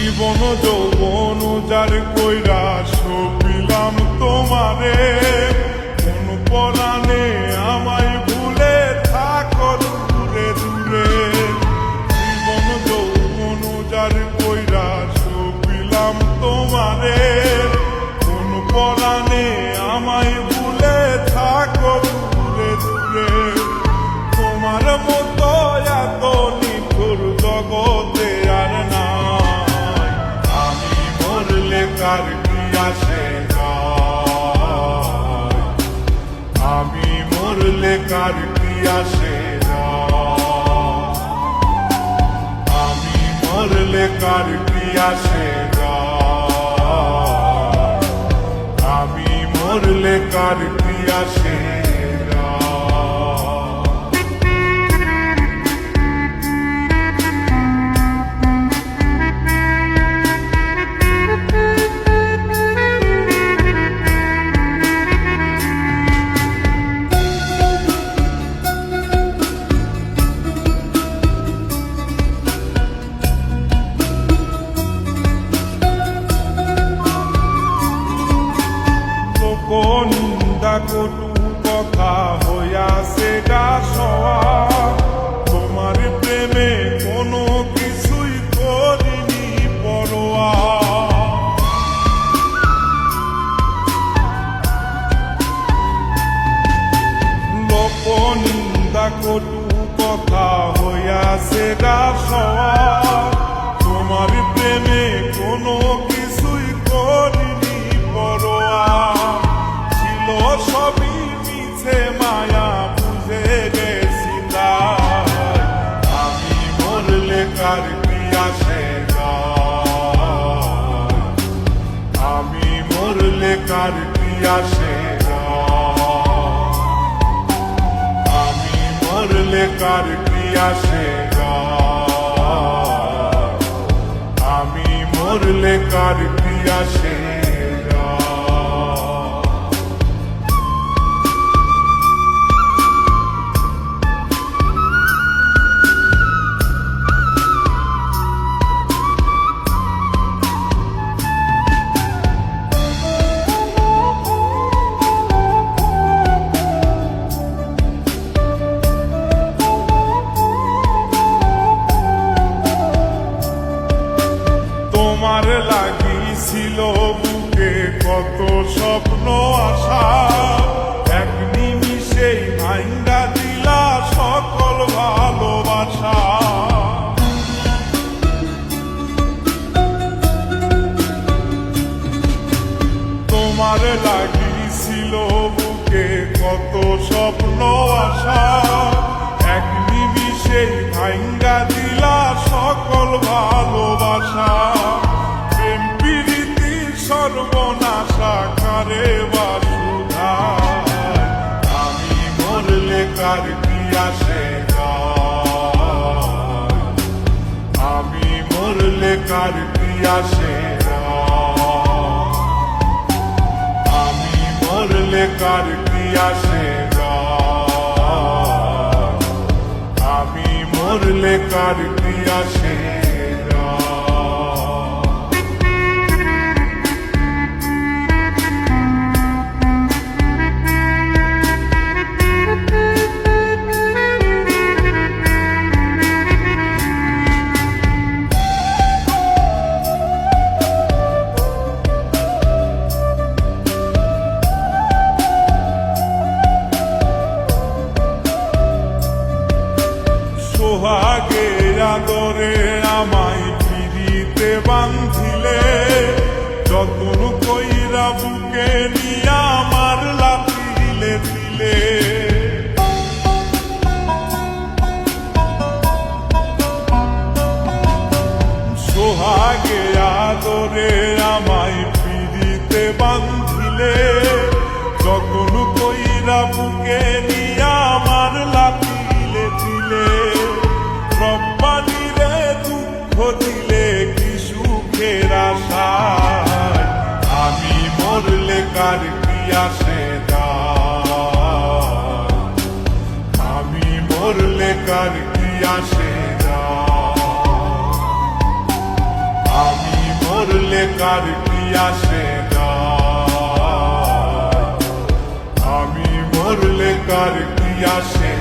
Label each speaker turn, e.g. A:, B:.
A: জীবন যৌবন যার কইরা সপিলাম তোমারে, কোন পরাণে আমায় ভুলে থাকো দূরে দূরে। জীবন যৌবন যার কইরা সপিলাম তোমারে, কোন পরাণে আমায় ভুলে থাকো দূরে দূরে। তোমার মতো এত নিঠুর জগতে আর নাই, আমি মরলে কার কি আসে যায়, আমি মরলে কার কি আসে যায়, আমি মরলে কার কি আসে যায়, আমি মরলে কার কি আসে। নিন্দা কটু কথা হইয়াছে গা সওয়া, তোমার প্রেমে কোনো কিছুই করিনি পরোয়া। লোক নিন্দা কটু কথা হইয়াছে গা সওয়া, তোমার প্রেমে কোনো কিছুই করিনি পরোয়া। সবই মিছে মায়া বুঝে গেছি তাই, আমি মরলে কার কি আসে যায়, আমি মরলে কার কি আসে যায়, আমি মরলে কার কি আসে যায়, আমি মরলে কার কি আসে। তোমার লাগিছিল বুকে কত স্বপ্ন আশা, এক নিমিষেই ভাঙ্গা দিলা সকল ভালোবাসা। তোমার লাগিছিল বুকে কত স্বপ্ন আশা, এক নিমিষেই ভাঙ্গা দিলা সকল ভালোবাসা। প্রেম প্রীতির সর্বনাশা কারে বাসুধায়, আমি মরলে কার কি আসে যায়, আমি মরলে কার কি আসে যায়, আমি মরলে কার কি আসে যায়, আমি মরলে কার কি আসে। সোহাগে আদরে আমায় পিড়িতে বান্ধিলে, যতন কইরা বুকে নিয়া আমার লাথিলে দিলে। সোহাগে আদরে আমায় পিড়িতে বান্ধিলে, যতন কইরা বুকে নিয়া আমার লাথিলে দিলে। রব্বানিরে দুঃখ দিলে কি সুখের আশায়, আমি মরলে কার কি আসে যায়, আমি মরলে কার কি আসে যায়, আমি মরলে কার কি আসে যায়, আমি মরলে কার কি আসে